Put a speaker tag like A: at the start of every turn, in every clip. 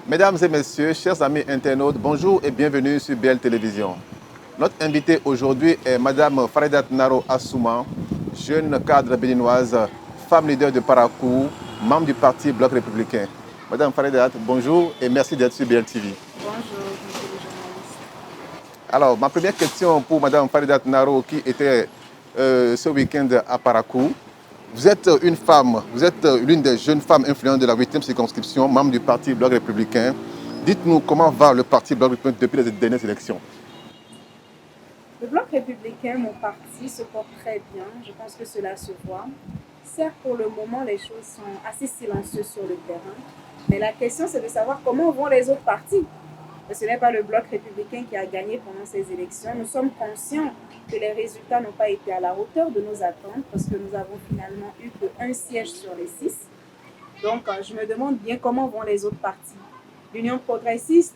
A: Mesdames et messieurs, chers amis internautes, bonjour et bienvenue sur BL Télévision. Notre invitée aujourd'hui est Madame Faridat Naro Assouma, jeune cadre béninoise, femme leader de Parakou, membre du parti Bloc républicain. Madame Faridat, bonjour et merci d'être sur BL TV.
B: Bonjour, monsieur le journaliste.
A: Alors, ma première question pour Madame Faridat Naro qui était ce week-end à Parakou. Vous êtes une femme, vous êtes l'une des jeunes femmes influentes de la 8e circonscription, membre du parti Bloc républicain. Dites-nous comment va le parti Bloc républicain depuis les dernières élections.
B: Le Bloc républicain, mon parti, se porte très bien. Je pense que cela se voit. Certes, pour le moment, les choses sont assez silencieuses sur le terrain. Mais la question, c'est de savoir comment vont les autres partis. Ce n'est pas le Bloc républicain qui a gagné pendant ces élections. Nous sommes conscients que les résultats n'ont pas été à la hauteur de nos attentes parce que nous avons finalement eu qu'un siège sur les 6. Donc, je me demande bien comment vont les autres partis. L'Union progressiste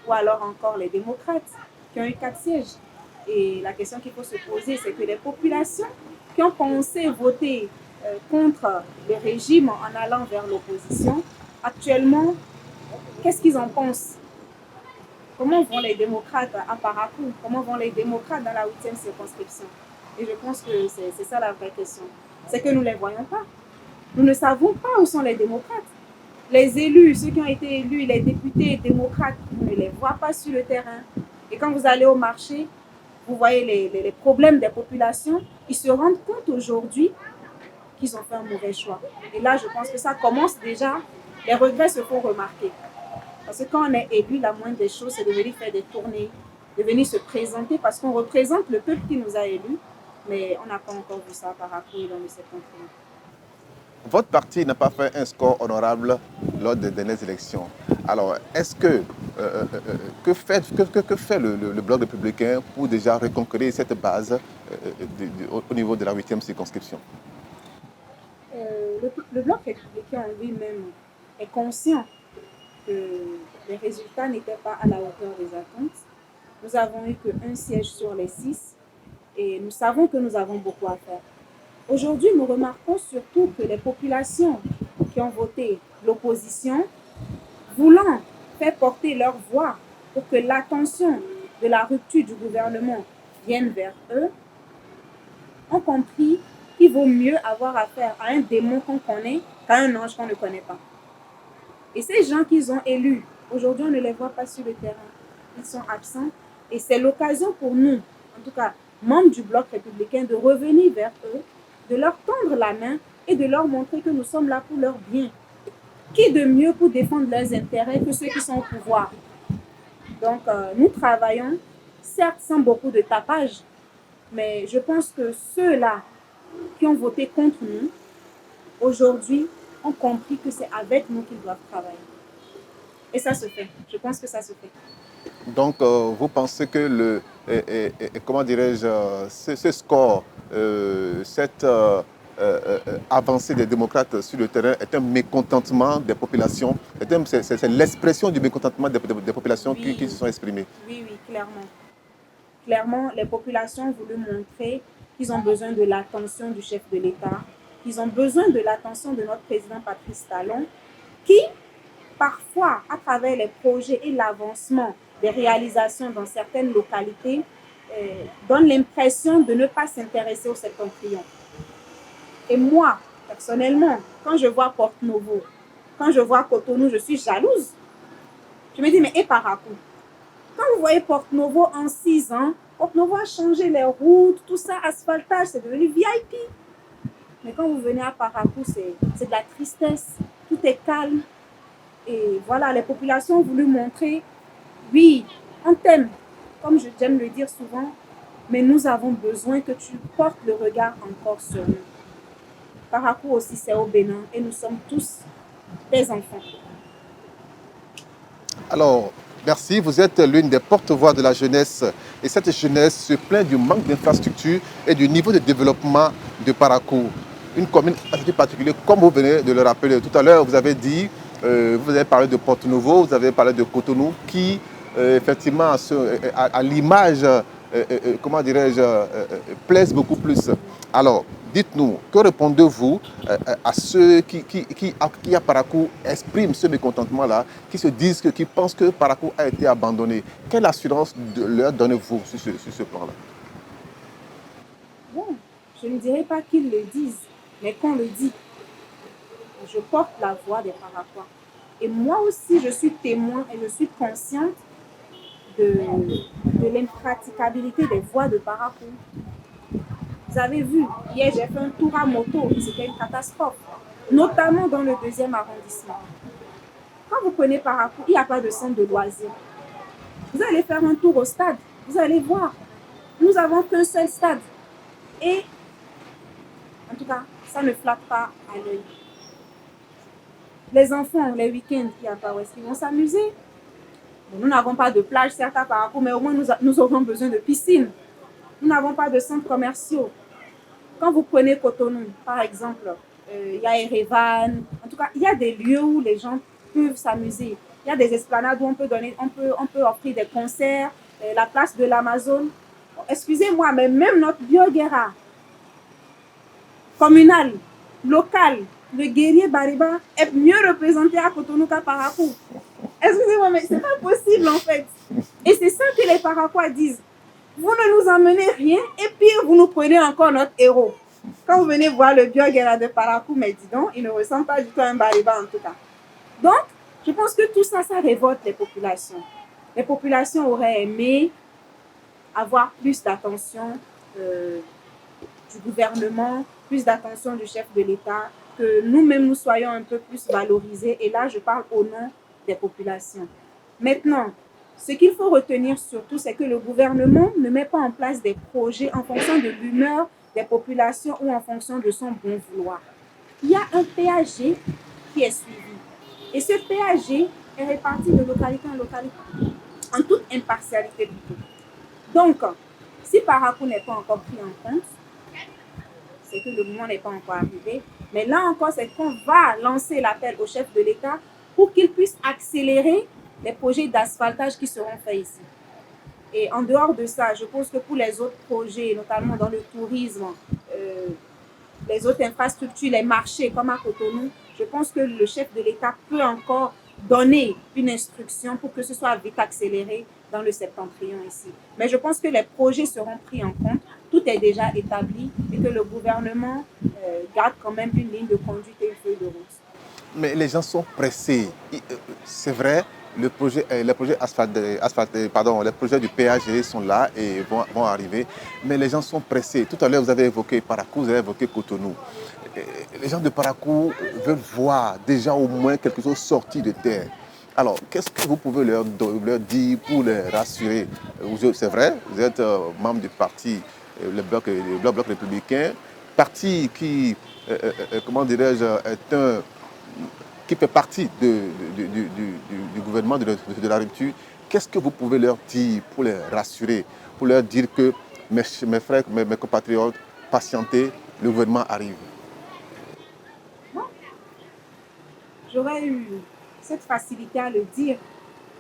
B: ou alors encore les démocrates qui ont eu 4 sièges. Et la question qu'il faut se poser, c'est que les populations qui ont pensé voter contre le régime en allant vers l'opposition, actuellement, qu'est-ce qu'ils en pensent? Comment vont les démocrates à Parakou? Comment vont les démocrates dans la 8e circonscription? Et je pense que c'est ça la vraie question. C'est que nous ne les voyons pas. Nous ne savons pas où sont les démocrates. Les élus, ceux qui ont été élus, les députés démocrates, vous ne les voyez pas sur le terrain. Et quand vous allez au marché, vous voyez les problèmes des populations, ils se rendent compte aujourd'hui qu'ils ont fait un mauvais choix. Et là, je pense que ça commence déjà, les regrets se font remarquer. Parce que quand on est élu, la moindre des choses, c'est de venir faire des tournées, de venir se présenter, parce qu'on représente le peuple qui nous a élus, mais on n'a pas encore vu ça par rapport dans le septentrion.
A: Votre parti n'a pas fait un score honorable lors des dernières élections. Alors, est-ce que fait le Bloc républicain pour déjà reconquérir cette base au niveau de la 8e circonscription?
B: Le Bloc républicain en lui-même est conscient que les résultats n'étaient pas à la hauteur des attentes. Nous avons eu qu'un siège sur les 6 et nous savons que nous avons beaucoup à faire. Aujourd'hui, nous remarquons surtout que les populations qui ont voté l'opposition, voulant faire porter leur voix pour que l'attention de la rupture du gouvernement vienne vers eux, ont compris qu'il vaut mieux avoir affaire à un démon qu'on connaît qu'à un ange qu'on ne connaît pas. Et ces gens qu'ils ont élus, aujourd'hui on ne les voit pas sur le terrain. Ils sont absents et c'est l'occasion pour nous, en tout cas membres du Bloc républicain, de revenir vers eux, de leur tendre la main et de leur montrer que nous sommes là pour leur bien. Qui de mieux pour défendre leurs intérêts que ceux qui sont au pouvoir? Donc nous travaillons, certes sans beaucoup de tapage, mais je pense que ceux-là qui ont voté contre nous, aujourd'hui, ont compris que c'est avec nous qu'ils doivent travailler. Et ça se fait. Je pense que ça se fait.
A: Donc, vous pensez que comment dirais-je, ce score, cette avancée des démocrates sur le terrain est un mécontentement des populations, c'est l'expression du mécontentement des populations
B: Oui,
A: qui se sont exprimées?
B: Oui, clairement. Clairement, les populations ont voulu montrer qu'ils ont besoin de l'attention du chef de l'État, qu'ils ont besoin de l'attention de notre président Patrice Talon, qui, parfois, à travers les projets et l'avancement des réalisations dans certaines localités, donne l'impression de ne pas s'intéresser au septentrion. Et moi, personnellement, quand je vois Porte-Novo, quand je vois Cotonou, je suis jalouse. Je me dis, mais et Parakou? Quand vous voyez Porte-Novo en 6 ans, Porte-Novo a changé les routes, tout ça, asphaltage, c'est devenu VIP. Mais quand vous venez à Parakou, c'est de la tristesse, tout est calme. Et voilà, les populations ont voulu montrer, oui, on t'aime, comme j'aime le dire souvent, mais nous avons besoin que tu portes le regard encore sur nous. Parakou aussi, c'est au Bénin et nous sommes tous des enfants.
A: Alors, merci, vous êtes l'une des porte-voix de la jeunesse et cette jeunesse se plaint du manque d'infrastructures et du niveau de développement de Parakou. Une commune assez particulière, comme vous venez de le rappeler tout à l'heure, vous avez dit, vous avez parlé de Porte-Novo, vous avez parlé de Cotonou, qui effectivement à l'image, comment dirais-je, plaisent beaucoup plus. Alors, Dites-nous, que répondez-vous à ceux qui à Parakou expriment ce mécontentement-là, qui se disent, qui pensent que Parakou a été abandonné? Quelle assurance leur donnez-vous sur ce plan-là?
B: Bon, je ne dirais pas qu'ils le disent, mais qu'on le dit. Je porte la voix des Paraquois. Et moi aussi, je suis témoin et je suis consciente de l'impraticabilité des voies de Parakou. Vous avez vu, hier j'ai fait un tour à moto, c'était une catastrophe, notamment dans le 2e arrondissement. Quand vous prenez Parakou, il n'y a pas de centre de loisirs. Vous allez faire un tour au stade, vous allez voir. Nous n'avons qu'un seul stade. Et, en tout cas, ça ne flatte pas à l'œil. Les enfants, les week-ends, il n'y a pas où est-ce qu'ils vont s'amuser. Bon, nous n'avons pas de plage, certes à Parakou, mais au moins nous aurons besoin de piscine. Nous n'avons pas de centres commerciaux. Quand vous prenez Cotonou, par exemple, il y a Erevan. En tout cas, il y a des lieux où les gens peuvent s'amuser. Il y a des esplanades où on peut offrir des concerts, la place de l'Amazon. Bon, excusez-moi, mais même notre Bioguerra communal, local, le guerrier Bariba est mieux représenté à Cotonou qu'à Parakou. Excusez-moi, mais c'est pas possible en fait. Et c'est ça que les Paraquois disent. Vous ne nous emmenez rien et pire, vous nous prenez encore notre héros. Quand vous venez voir le Bioguerra de Parakou, mais dis donc, il ne ressemble pas du tout à un Bariba en tout cas. Donc, je pense que tout ça, ça révolte les populations. Les populations auraient aimé avoir plus d'attention du gouvernement, plus d'attention du chef de l'État, que nous-mêmes nous soyons un peu plus valorisés. Et là, je parle au nom des populations. Maintenant, ce qu'il faut retenir surtout, c'est que le gouvernement ne met pas en place des projets en fonction de l'humeur des populations ou en fonction de son bon vouloir. Il y a un PAG qui est suivi. Et ce PAG est réparti de localité en localité, en toute impartialité plutôt. Donc, si Parakou n'est pas encore pris en compte, c'est que le moment n'est pas encore arrivé. Mais là encore, c'est qu'on va lancer l'appel au chef de l'État pour qu'il puisse accélérer les projets d'asphaltage qui seront faits ici. Et en dehors de ça, je pense que pour les autres projets, notamment dans le tourisme, les autres infrastructures, les marchés comme à Cotonou, je pense que le chef de l'État peut encore donner une instruction pour que ce soit vite accéléré dans le septentrion ici. Mais je pense que les projets seront pris en compte, tout est déjà établi et que le gouvernement garde quand même une ligne de conduite et une feuille de route.
A: Mais les gens sont pressés. C'est vrai, les projets les projets du PAG sont là et vont arriver, mais les gens sont pressés. Tout à l'heure, vous avez évoqué Parakou, vous avez évoqué Cotonou. Les gens de Parakou veulent voir déjà au moins quelque chose sorti de terre. Alors, qu'est-ce que vous pouvez leur dire pour les rassurer? C'est vrai, vous êtes membre du parti, le bloc républicain, parti qui, comment dirais-je, qui fait partie du gouvernement de la rupture. Qu'est-ce que vous pouvez leur dire pour les rassurer, pour leur dire que mes frères, mes compatriotes, patientez, le gouvernement arrive?
B: Bon, j'aurais eu cette facilité à le dire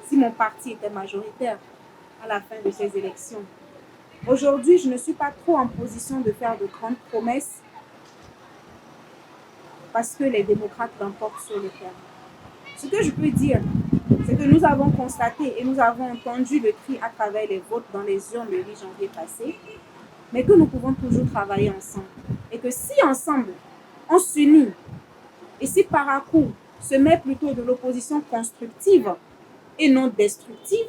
B: si mon parti était majoritaire à la fin de ces élections. Aujourd'hui, je ne suis pas trop en position de faire de grandes promesses parce que les démocrates l'emportent sur le terrain. Ce que je peux dire, c'est que nous avons constaté et nous avons entendu le cri à travers les votes dans les urnes le 8 janvier passé, mais que nous pouvons toujours travailler ensemble. Et que si ensemble, on s'unit, et si Parakou se met plutôt de l'opposition constructive et non destructive,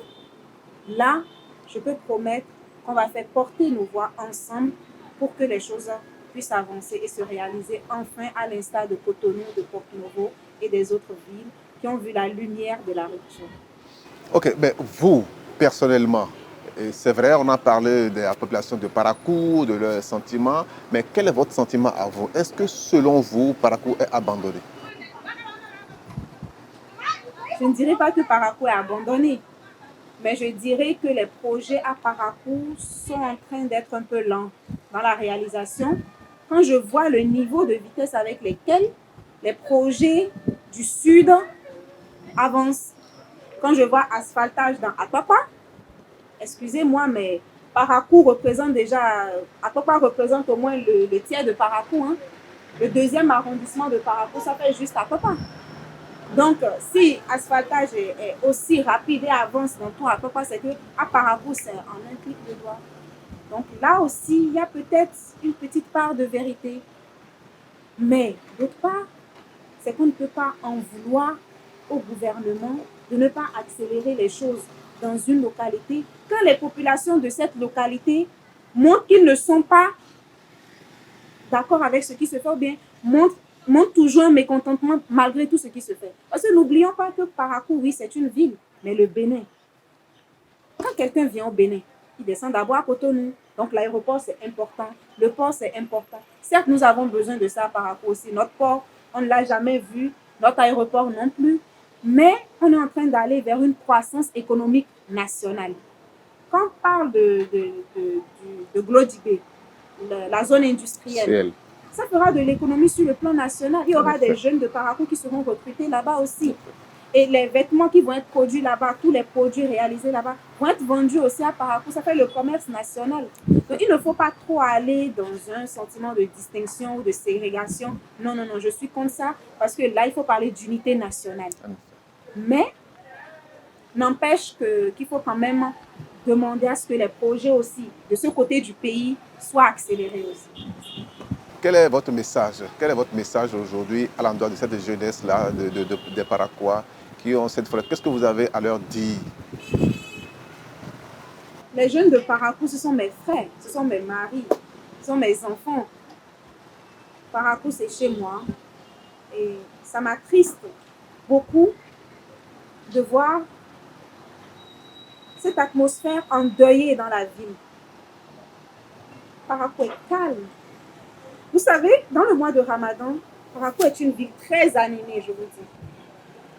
B: là, je peux promettre qu'on va faire porter nos voix ensemble pour que les choses puissent avancer et se réaliser enfin à l'instar de Cotonou, de Porto-Novo et des autres villes qui ont vu la lumière de la rupture.
A: Ok, mais vous, personnellement, c'est vrai, on a parlé de la population de Parakou, de leurs sentiments, mais quel est votre sentiment à vous? Est-ce que selon vous, Parakou est abandonné?
B: Je ne dirais pas que Parakou est abandonné, mais je dirais que les projets à Parakou sont en train d'être un peu lents dans la réalisation. Quand je vois le niveau de vitesse avec lequel les projets du Sud avancent, quand je vois asphaltage dans Atapa, excusez-moi, mais Parakou représente déjà, Atopa représente au moins le tiers de Parakou. Hein. Le deuxième arrondissement de Parakou, ça fait juste Atopa. Donc, si asphaltage est aussi rapide et avance dans tout Atopa, c'est qu'à Parakou, c'est en un clic de doigt. Donc là aussi, il y a peut-être une petite part de vérité. Mais d'autre part, c'est qu'on ne peut pas en vouloir au gouvernement de ne pas accélérer les choses dans une localité quand les populations de cette localité montrent qu'ils ne sont pas d'accord avec ce qui se fait ou bien montrent toujours un mécontentement malgré tout ce qui se fait. Parce que n'oublions pas que Parakou, oui, c'est une ville, mais le Bénin, quand quelqu'un vient au Bénin, il descend d'abord à Cotonou. Donc l'aéroport, c'est important. Le port, c'est important. Certes, nous avons besoin de ça à Parakou aussi. Notre port, on ne l'a jamais vu. Notre aéroport non plus. Mais on est en train d'aller vers une croissance économique nationale. Quand on parle de Glodibé, la zone industrielle, ça fera de l'économie sur le plan national. Il y aura des jeunes de Parakou qui seront recrutés là-bas aussi. Et les vêtements qui vont être produits là-bas, tous les produits réalisés là-bas, vont être vendus aussi à Parakou. Ça fait le commerce national. Donc, il ne faut pas trop aller dans un sentiment de distinction ou de ségrégation. Non, non, non, je suis contre ça parce que là, il faut parler d'unité nationale. Mais, n'empêche qu'il faut quand même demander à ce que les projets aussi, de ce côté du pays, soient accélérés aussi.
A: Quel est votre message? Quel est votre message aujourd'hui à l'endroit de cette jeunesse-là, des Paraquois qui ont cette foi? Qu'est-ce que vous avez à leur dire?
B: Les jeunes de Parakou, ce sont mes frères, ce sont mes maris, ce sont mes enfants. Parakou, c'est chez moi. Et ça m'attriste beaucoup de voir cette atmosphère endeuillée dans la ville. Parakou est calme. Vous savez, dans le mois de Ramadan, Parakou est une ville très animée, je vous dis.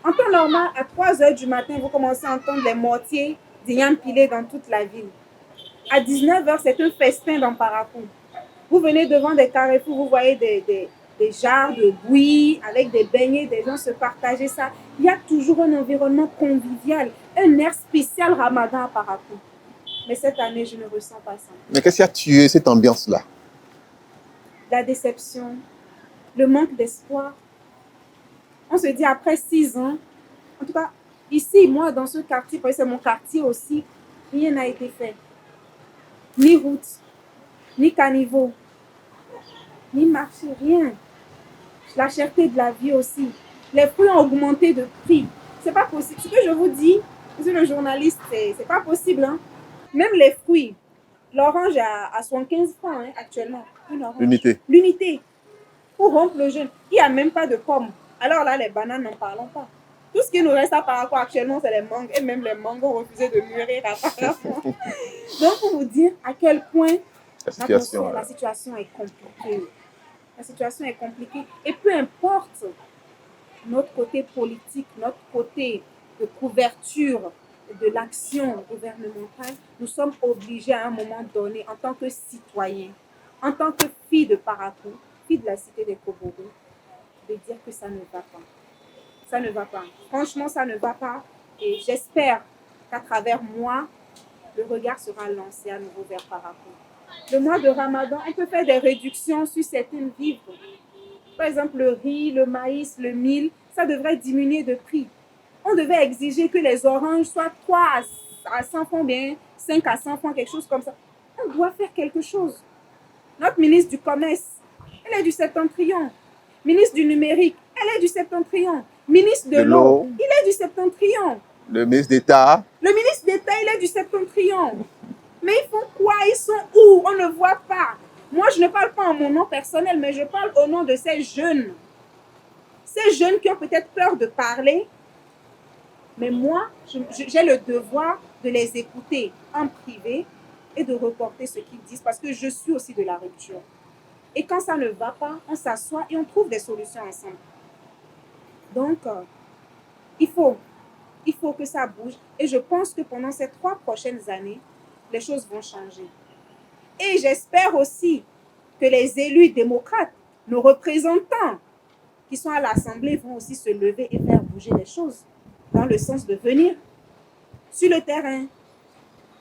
B: En temps normal, à 3 h du matin, vous commencez à entendre les mortiers déempilés dans toute la ville. À 19 h, c'est un festin dans Parakou. Vous venez devant des carrefours, vous voyez des jarres de bouillie avec des beignets, des gens se partager ça. Il y a toujours un environnement convivial, un air spécial Ramadan à Parakou. Mais cette année, je ne ressens pas ça.
A: Mais qu'est-ce qui a tué cette ambiance-là?
B: La déception, le manque d'espoir. On se dit après 6 ans, en tout cas, ici, moi, dans ce quartier, parce que c'est mon quartier aussi, rien n'a été fait. Ni route, ni caniveau, ni marché, rien. La cherté de la vie aussi. Les fruits ont augmenté de prix. C'est pas possible. Ce que je vous dis, monsieur le journaliste, c'est pas possible. Hein? Même les fruits. L'orange à 75 francs hein, actuellement.
A: L'unité.
B: L'unité. Pour rompre le jeûne. Il n'y a même pas de pommes. Alors là, les bananes, n'en parlons pas. Tout ce qui nous reste à Parakou actuellement, c'est les mangues. Et même les mangues ont refusé de mûrir à Parakou. Donc, pour vous dire à quel point la situation est compliquée. La situation est compliquée. Et peu importe notre côté politique, notre côté de couverture de l'action gouvernementale, nous sommes obligés à un moment donné, en tant que citoyens, en tant que fille de Parakou, fille de la cité des Koboro, de dire que ça ne va pas. Ça ne va pas. Franchement, ça ne va pas. Et j'espère qu'à travers moi, le regard sera lancé à nouveau vers Parakou. Le mois de Ramadan, on peut faire des réductions sur certaines vivres. Par exemple, le riz, le maïs, le mil, ça devrait diminuer de prix. On devait exiger que les oranges soient 3 à 100 francs, bien 5 à 100 francs, quelque chose comme ça. On doit faire quelque chose. Notre ministre du Commerce, elle est du Septentrion. Ministre du Numérique, elle est du Septentrion. Ministre de l'Eau, il est du Septentrion.
A: Le ministre d'État.
B: Le ministre d'État, il est du Septentrion. Mais ils font quoi? Ils sont où? On ne voit pas. Moi, je ne parle pas en mon nom personnel, mais je parle au nom de ces jeunes. Ces jeunes qui ont peut-être peur de parler. Mais moi, j'ai le devoir de les écouter en privé et de reporter ce qu'ils disent parce que je suis aussi de la rupture. Et quand ça ne va pas, on s'assoit et on trouve des solutions ensemble. Donc, il faut que ça bouge. Et je pense que pendant ces 3 prochaines années, les choses vont changer. Et j'espère aussi que les élus démocrates, nos représentants qui sont à l'Assemblée vont aussi se lever et faire bouger les choses dans le sens de venir sur le terrain,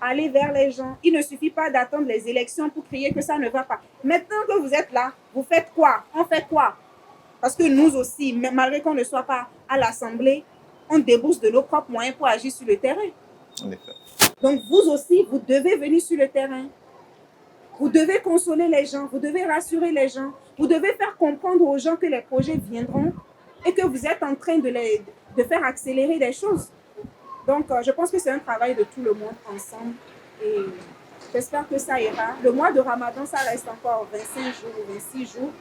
B: aller vers les gens. Il ne suffit pas d'attendre les élections pour crier que ça ne va pas. Maintenant que vous êtes là, vous faites quoi? On fait quoi? Parce que nous aussi, malgré qu'on ne soit pas à l'Assemblée, on débourse de nos propres moyens pour agir sur le terrain.
A: En effet.
B: Donc vous aussi, vous devez venir sur le terrain. Vous devez consoler les gens, vous devez rassurer les gens, vous devez faire comprendre aux gens que les projets viendront et que vous êtes en train de faire accélérer les choses. Donc, je pense que c'est un travail de tout le monde ensemble et j'espère que ça ira. Le mois de Ramadan, ça reste encore 25 jours ou 26 jours.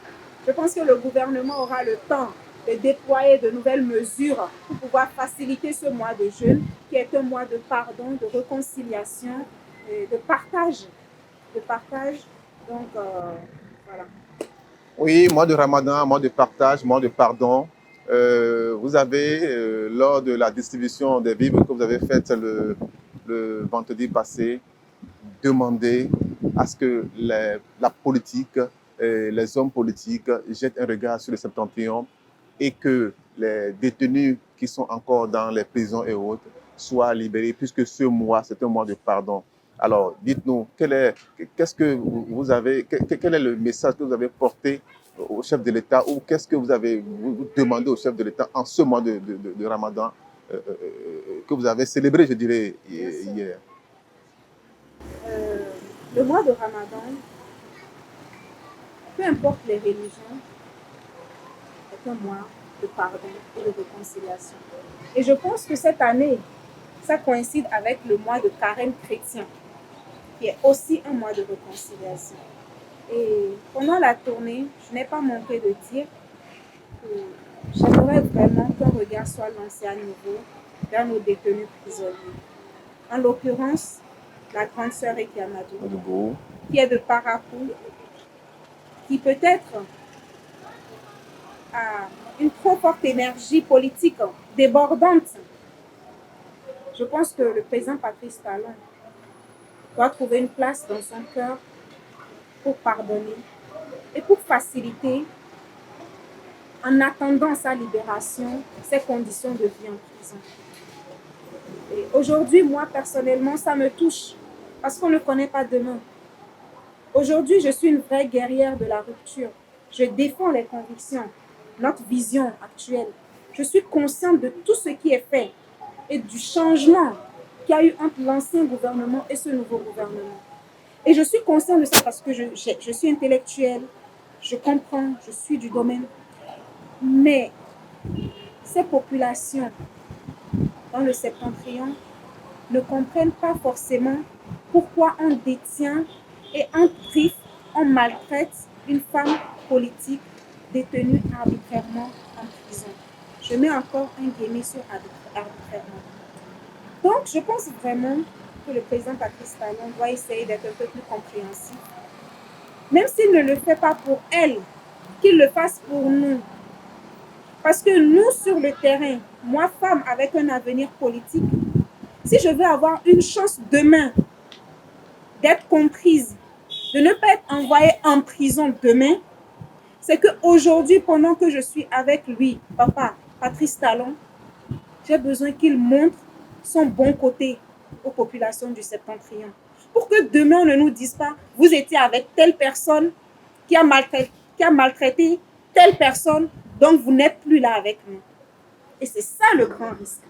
B: Je pense que le gouvernement aura le temps de déployer de nouvelles mesures pour pouvoir faciliter ce mois de jeûne, qui est un mois de pardon, de réconciliation, de partage. Donc, voilà.
A: Oui, mois de Ramadan, mois de partage, mois de pardon. Vous avez, lors de la distribution des vivres que vous avez faite le vendredi passé, demandé à ce que la politique, les hommes politiques jettent un regard sur le Septentrion et que les détenus qui sont encore dans les prisons et autres soient libérés, puisque ce mois, c'est un mois de pardon. Alors, dites-nous, quel est le message que vous avez porté au chef de l'État ou qu'est-ce que vous avez demandé au chef de l'État en ce mois de Ramadan que vous avez célébré, je dirais, hier?
B: Le mois de Ramadan, peu importe les religions, est un mois de pardon et de réconciliation. Et je pense que cette année, ça coïncide avec le mois de carême chrétien, qui est aussi un mois de réconciliation. Et pendant la tournée, je n'ai pas manqué de dire que j'aimerais vraiment qu'un regard soit lancé à nouveau vers nos détenus prisonniers. En l'occurrence, la grande sœur Rekia Madougou, qui est de Parakou, qui peut-être a une trop forte énergie politique débordante. Je pense que le président Patrice Talon doit trouver une place dans son cœur pour pardonner et pour faciliter, en attendant sa libération, ses conditions de vie en prison. Et aujourd'hui, moi, personnellement, ça me touche parce qu'on ne connaît pas demain. Aujourd'hui, je suis une vraie guerrière de la rupture. Je défends les convictions, notre vision actuelle. Je suis consciente de tout ce qui est fait et du changement qu'il y a eu entre l'ancien gouvernement et ce nouveau gouvernement. Et je suis consciente de ça parce que je suis intellectuelle, je comprends, je suis du domaine. Mais ces populations dans le Septentrion ne comprennent pas forcément pourquoi on détient et on prive, on maltraite une femme politique détenue arbitrairement en prison. Je mets encore un guillemot sur arbitrairement. Donc, je pense vraiment que le président Patrice Talon doit essayer d'être un peu plus compréhensif. Même s'il ne le fait pas pour elle, qu'il le fasse pour nous. Parce que nous, sur le terrain, moi, femme avec un avenir politique, si je veux avoir une chance demain d'être comprise, de ne pas être envoyée en prison demain, c'est qu'aujourd'hui, pendant que je suis avec lui, papa, Patrice Talon, j'ai besoin qu'il montre son bon côté aux populations du Septentrion. Pour que demain, on ne nous dise pas, vous étiez avec telle personne qui a maltraité telle personne, donc vous n'êtes plus là avec nous. Et c'est ça le grand risque.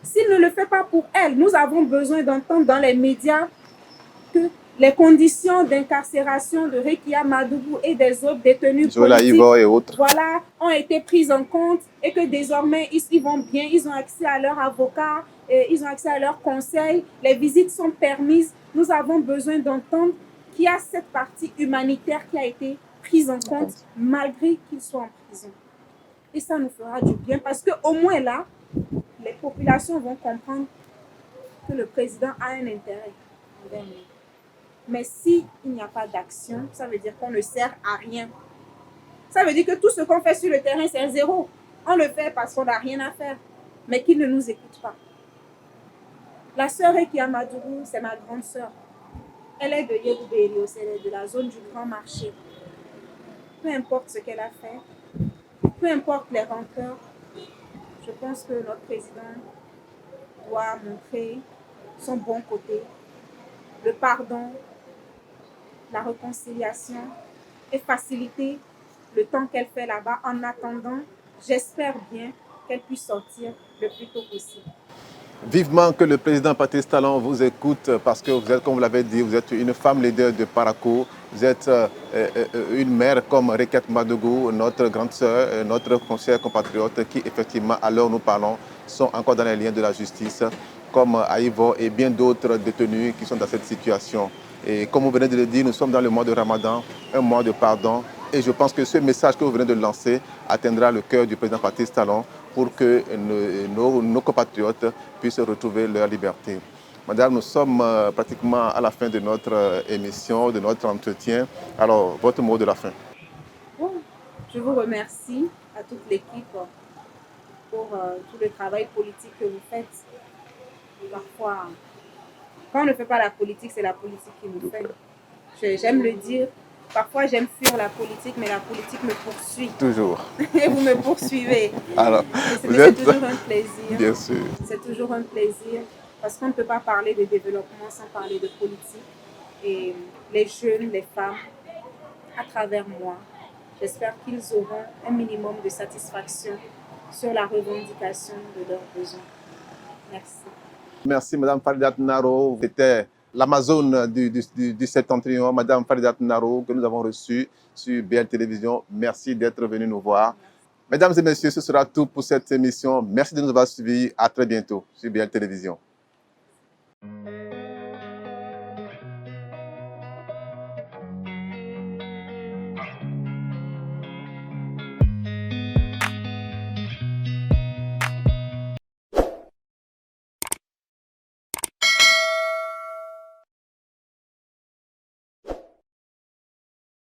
B: S'il ne le fait pas pour elle, nous avons besoin d'entendre dans les médias que les conditions d'incarcération de Rekia Madougou et des autres détenus politiques,
A: et autres,
B: voilà, ont été prises en compte et que désormais ils vont bien, ils ont accès à leur avocat, ils ont accès à leurs conseils, les visites sont permises. Nous avons besoin d'entendre qu'il y a cette partie humanitaire qui a été prise en compte malgré qu'ils soient en prison. Et ça nous fera du bien parce qu'au moins là, les populations vont comprendre que le président a un intérêt envers nous. Mais s'il n'y a pas d'action, ça veut dire qu'on ne sert à rien. Ça veut dire que tout ce qu'on fait sur le terrain, c'est zéro. On le fait parce qu'on n'a rien à faire, mais qu'il ne nous écoute pas. La sœur Rekia Madougou, c'est ma grande sœur. Elle est de Yégoubérios, elle est de la zone du Grand Marché. Peu importe ce qu'elle a fait, peu importe les rancœurs, je pense que notre président doit montrer son bon côté le pardon, la réconciliation et faciliter le temps qu'elle fait là-bas. En attendant, j'espère bien qu'elle puisse sortir le plus tôt possible.
A: Vivement que le président Patrice Talon vous écoute parce que vous êtes, comme vous l'avez dit, vous êtes une femme leader de Parakou. Vous êtes une mère comme Rekat Madougou, notre grande sœur, notre conseillère compatriote qui, effectivement, à l'heure où nous parlons, sont encore dans les liens de la justice, comme Aïvo et bien d'autres détenus qui sont dans cette situation. Et comme vous venez de le dire, nous sommes dans le mois de Ramadan, un mois de pardon. Et je pense que ce message que vous venez de lancer atteindra le cœur du président Patrice Talon pour que nos compatriotes puissent retrouver leur liberté. Madame, nous sommes pratiquement à la fin de notre émission, de notre entretien. Alors, votre mot de la fin.
B: Bon, je vous remercie à toute l'équipe pour tout le travail politique que vous faites. Parfois, quand on ne fait pas la politique, c'est la politique qui nous fait. J'aime le dire. Parfois, j'aime fuir la politique, mais la politique me poursuit.
A: Toujours.
B: Et vous me poursuivez.
A: Alors,
B: Mais c'est toujours un plaisir.
A: Bien sûr.
B: C'est toujours un plaisir parce qu'on ne peut pas parler de développement sans parler de politique. Et les jeunes, les femmes, à travers moi, j'espère qu'ils auront un minimum de satisfaction sur la revendication de leurs besoins. Merci.
A: Merci, Madame Faridat Naro. C'était l'Amazone du septentrion, Madame Faridat Naro, que nous avons reçue sur BL Télévision. Merci d'être venu nous voir. Mesdames et messieurs, ce sera tout pour cette émission. Merci de nous avoir suivis. À très bientôt sur BL Télévision.